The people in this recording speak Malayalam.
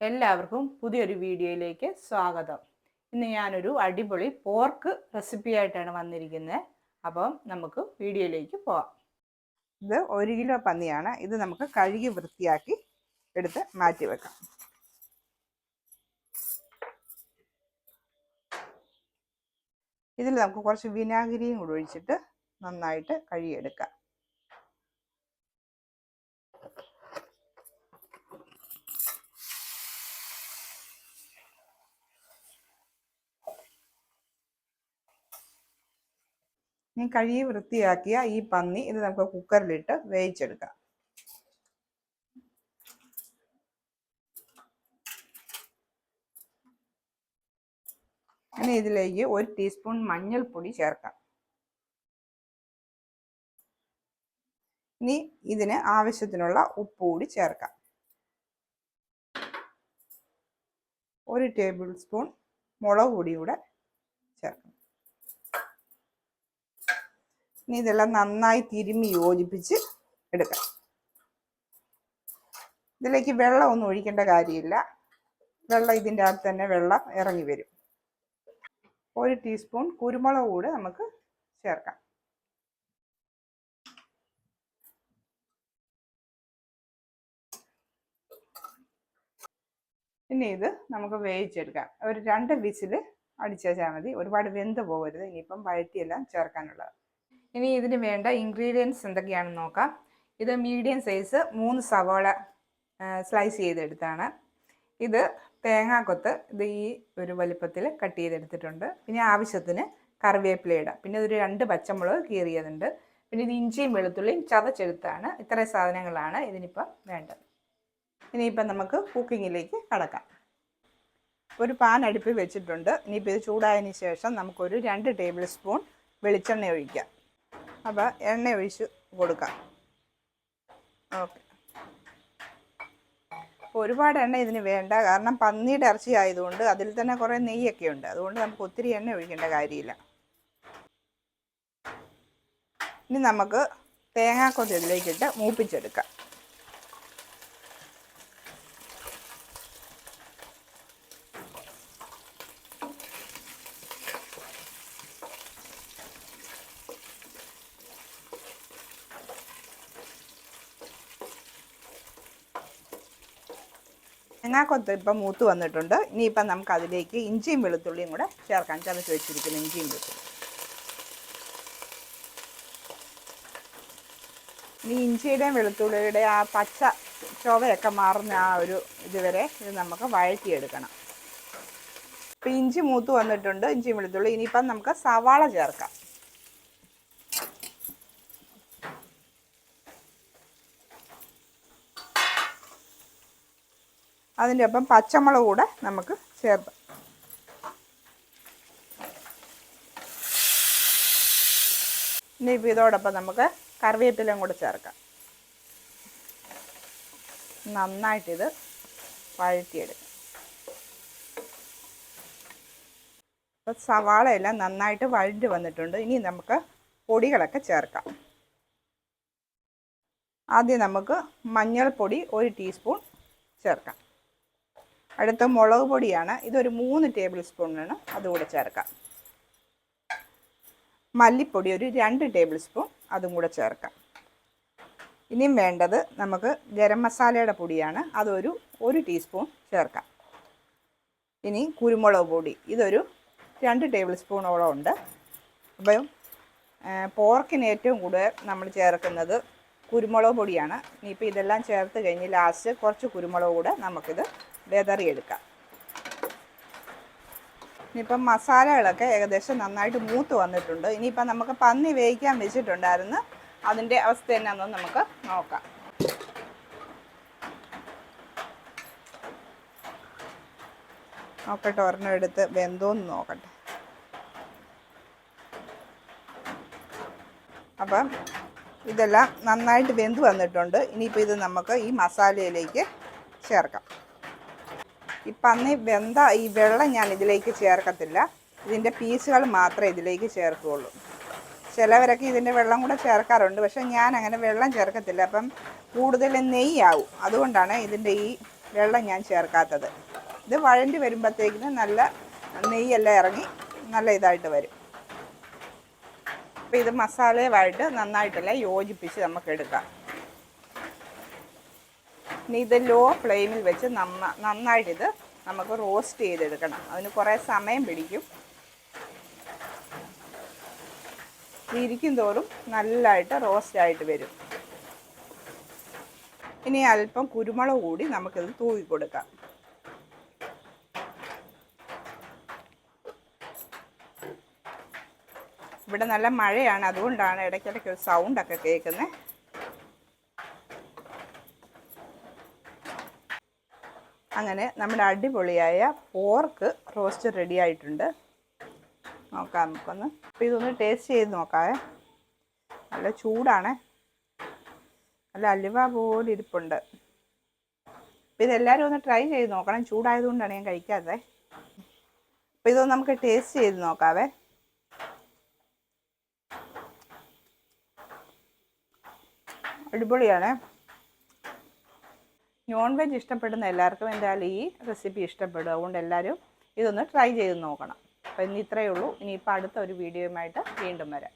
എല്ലാവർക്കും പുതിയൊരു വീഡിയോയിലേക്ക് സ്വാഗതം. ഇന്ന് ഞാനൊരു അടിപൊളി പോർക്ക് റെസിപ്പി ആയിട്ടാണ് വന്നിരിക്കുന്നത്. അപ്പം നമുക്ക് വീഡിയോയിലേക്ക് പോവാം. ഇത് 1 കിലോ പന്നിയാണ്. ഇത് നമുക്ക് കഴുകി വൃത്തിയാക്കി എടുത്ത് മാറ്റി വെക്കാം. ഇതിൽ നമുക്ക് കുറച്ച് വിനാഗിരിയും കൂടി ഒഴിച്ചിട്ട് നന്നായിട്ട് കഴുകിയെടുക്കാം. ഇനി കഴുകി വൃത്തിയാക്കിയ ഈ പന്നി ഇത് നമുക്ക് കുക്കറിലിട്ട് വേവിച്ചെടുക്കാം. ഇനി ഇതിലേക്ക് 1 ടീസ്പൂൺ മഞ്ഞൾപ്പൊടി ചേർക്കാം. ഇനി ഇതിന് ആവശ്യത്തിനുള്ള ഉപ്പ് കൂടി ചേർക്കാം. 1 ടേബിൾ സ്പൂൺ മുളക് പൊടി കൂടെ ചേർക്കാം. ഇനി ഇതെല്ലാം നന്നായി തിരുമ്മി യോജിപ്പിച്ച് എടുക്കാം. ഇതിലേക്ക് വെള്ളമൊന്നും ഒഴിക്കേണ്ട കാര്യമില്ല. വെള്ളം ഇതിൻ്റെ അകത്ത് തന്നെ വെള്ളം ഇറങ്ങി വരും. 1 ടീസ്പൂൺ കുരുമുളക് കൂടെ നമുക്ക് ചേർക്കാം. ഇനി ഇത് നമുക്ക് വേവിച്ചെടുക്കാം. ഒരു 2 വിസിൽ അടിച്ചാൽ മതി. ഒരുപാട് വെന്ത് പോകരുത്. ഇനിയിപ്പം വഴറ്റിയെല്ലാം ചേർക്കാനുള്ളത്. ഇനി ഇതിന് വേണ്ട ഇൻഗ്രീഡിയൻസ് എന്തൊക്കെയാണെന്ന് നോക്കാം. ഇത് മീഡിയം സൈസ് 3 സവാള സ്ലൈസ് ചെയ്തെടുത്താണ്. ഇത് തേങ്ങാക്കൊത്ത് ഇത് ഈ ഒരു വലിപ്പത്തിൽ കട്ട് ചെയ്തെടുത്തിട്ടുണ്ട്. പിന്നെ ആവശ്യത്തിന് കറിവേപ്പില ഇടാം. പിന്നെ ഒരു 2 പച്ചമുളക് കീറിയതുണ്ട്. പിന്നെ ഇത് ഇഞ്ചിയും വെളുത്തുള്ളിയും ചതച്ചെടുത്താണ്. ഇത്രയും സാധനങ്ങളാണ് ഇതിനിപ്പം വേണ്ടത്. ഇനിയിപ്പം നമുക്ക് കുക്കിങ്ങിലേക്ക് കടക്കാം. ഒരു പാൻ അടുപ്പിൽ വെച്ചിട്ടുണ്ട്. ഇനിയിപ്പോൾ ഇത് ചൂടായതിന് ശേഷം നമുക്കൊരു 2 ടേബിൾ സ്പൂൺ വെളിച്ചെണ്ണ ഒഴിക്കാം. അപ്പോൾ എണ്ണ ഒഴിച്ച് കൊടുക്കാം. ഓക്കെ. അപ്പോൾ ഒരുപാട് എണ്ണ ഇതിന് വേണ്ട. കാരണം പന്നിയുടെ ഇറച്ചി ആയതുകൊണ്ട് അതിൽ തന്നെ കുറേ നെയ്യൊക്കെ ഉണ്ട്. അതുകൊണ്ട് നമുക്ക് ഒത്തിരി എണ്ണ ഒഴിക്കേണ്ട കാര്യമില്ല. ഇനി നമുക്ക് തേങ്ങാക്കൊത്ത് ഇതിലേക്കിട്ട് മൂപ്പിച്ചെടുക്കാം. തേങ്ങാക്കൊത്ത് ഇപ്പം മൂത്ത് വന്നിട്ടുണ്ട്. ഇനിയിപ്പം നമുക്ക് അതിലേക്ക് ഇഞ്ചിയും വെളുത്തുള്ളിയും കൂടെ ചേർക്കാൻ. ചതച്ച് വെച്ചിരിക്കുന്ന ഇഞ്ചിയും വെളുത്തുള്ളി. ഇനി ഇഞ്ചിയുടെയും വെളുത്തുള്ളിയുടെ ആ പച്ച ചുവയൊക്കെ മാറുന്ന ആ ഒരു ഇതുവരെ ഇത് നമുക്ക് വഴറ്റിയെടുക്കണം. ഇപ്പം ഇഞ്ചി മൂത്ത് വന്നിട്ടുണ്ട്, ഇഞ്ചിയും വെളുത്തുള്ളി. ഇനിയിപ്പം നമുക്ക് സവാള ചേർക്കാം. അതിൻ്റെ ഒപ്പം പച്ചമുളക് കൂടെ നമുക്ക് ചേർക്കാം. ഇനിയിപ്പോൾ ഇതോടൊപ്പം നമുക്ക് കറിവേപ്പിലയും കൂടെ ചേർക്കാം. നന്നായിട്ടിത് വഴറ്റിയെടുക്കാം. അപ്പോൾ സവാളയെല്ലാം നന്നായിട്ട് വഴറ്റി വന്നിട്ടുണ്ട്. ഇനി നമുക്ക് പൊടികളൊക്കെ ചേർക്കാം. ആദ്യം നമുക്ക് മഞ്ഞൾപ്പൊടി 1 ടീസ്പൂൺ ചേർക്കാം. അടുത്ത മുളക് പൊടിയാണ്. ഇതൊരു 3 ടേബിൾ സ്പൂൺ വേണം, അതുകൂടെ ചേർക്കാം. മല്ലിപ്പൊടി ഒരു 2 ടേബിൾ സ്പൂൺ, അതും കൂടെ ചേർക്കാം. ഇനിയും വേണ്ടത് നമുക്ക് ഗരം മസാലയുടെ പൊടിയാണ്. അതൊരു 1 ടീസ്പൂൺ ചേർക്കാം. ഇനി കുരുമുളക് പൊടി ഇതൊരു 2 ടേബിൾ സ്പൂണോളം ഉണ്ട്. അപ്പം പോർക്കിന് ഏറ്റവും കൂടുതൽ നമ്മൾ ചേർക്കുന്നത് കുരുമുളക് പൊടിയാണ്. ഇനിയിപ്പോൾ ഇതെല്ലാം ചേർത്ത് കഴിഞ്ഞ് ലാസ്റ്റ് കുറച്ച് കുരുമുളക് കൂടെ നമുക്കിത് വെതറിയെടുക്കാം. ഇനിയിപ്പം മസാലകളൊക്കെ ഏകദേശം നന്നായിട്ട് മൂത്ത് വന്നിട്ടുണ്ട്. ഇനിയിപ്പം നമുക്ക് പന്നി വേവിക്കാൻ വെച്ചിട്ടുണ്ടായിരുന്നു. അതിൻ്റെ അവസ്ഥ എന്നാണെന്ന് നമുക്ക് നോക്കാം. നോക്കട്ടെ, ഒരെണ്ണം എടുത്ത് വെന്തോന്ന് നോക്കട്ടെ. അപ്പം ഇതെല്ലാം നന്നായിട്ട് വെന്ത് വന്നിട്ടുണ്ട്. ഇനിയിപ്പോൾ ഇത് നമുക്ക് ഈ മസാലയിലേക്ക് ചേർക്കാം. ഈ പന്നി വെന്ത ഈ വെള്ളം ഞാൻ ഇതിലേക്ക് ചേർക്കത്തില്ല. ഇതിൻ്റെ പീസുകൾ മാത്രമേ ഇതിലേക്ക് ചേർക്കുകയുള്ളൂ. ചിലവരൊക്കെ ഇതിൻ്റെ വെള്ളം കൂടെ ചേർക്കാറുണ്ട്. പക്ഷേ ഞാൻ അങ്ങനെ വെള്ളം ചേർക്കത്തില്ല. അപ്പം കൂടുതൽ നെയ്യാവും. അതുകൊണ്ടാണ് ഇതിൻ്റെ ഈ വെള്ളം ഞാൻ ചേർക്കാത്തത്. ഇത് വഴണ്ടി വരുമ്പോഴത്തേക്കിന് നല്ല നെയ്യെല്ലാം ഇറങ്ങി നല്ല ഇതായിട്ട് വരും. അപ്പോൾ ഇത് മസാലയുമായിട്ട് നന്നായിട്ടെല്ലാം യോജിപ്പിച്ച് നമുക്ക് എടുക്കാം. ഇനി ഇത് ലോ ഫ്ലെയിമിൽ വെച്ച് നന്നായിട്ടിത് നമുക്ക് റോസ്റ്റ് ചെയ്തെടുക്കണം. അതിന് കുറേ സമയം പിടിക്കും. ഇരിക്കും തോറും നല്ലതായിട്ട് റോസ്റ്റായിട്ട് വരും. ഇനി അല്പം കുരുമുളക് കൂടി നമുക്കിത് തൂക്കി കൊടുക്കാം. ഇവിടെ നല്ല മഴയാണ്, അതുകൊണ്ടാണ് ഇടയ്ക്കിടയ്ക്ക് ഒരു സൗണ്ടൊക്കെ കേൾക്കുന്നത്. അങ്ങനെ നമ്മുടെ അടിപൊളിയായ പോർക്ക് റോസ്റ്റ് റെഡി ആയിട്ടുണ്ട്. നോക്കാം നമുക്കൊന്ന്. അപ്പോൾ ഇതൊന്ന് ടേസ്റ്റ് ചെയ്ത് നോക്കാവേ. നല്ല ചൂടാണ്, നല്ല അലുവ പോലെ ഇരിപ്പുണ്ട്. അപ്പോൾ ഇതെല്ലാവരും ഒന്ന് ട്രൈ ചെയ്ത് നോക്കണം. ചൂടായതുകൊണ്ടാണ് ഞാൻ കഴിക്കാത്തത്. അപ്പോൾ ഇതൊന്ന് നമുക്ക് ടേസ്റ്റ് ചെയ്ത് നോക്കാവേ. അടിപൊളിയാണ്. നോൺ വെജ് ഇഷ്ടപ്പെടുന്ന എല്ലാവർക്കും എന്തായാലും ഈ റെസിപ്പി ഇഷ്ടപ്പെടും. അതുകൊണ്ട് എല്ലാവരും ഇതൊന്ന് ട്രൈ ചെയ്ത് നോക്കണം. അപ്പോൾ ഇന്ന് ഇത്രയേ ഉള്ളൂ. ഇനിയിപ്പോൾ അടുത്ത ഒരു വീഡിയോയുമായിട്ട് വീണ്ടും വരാം.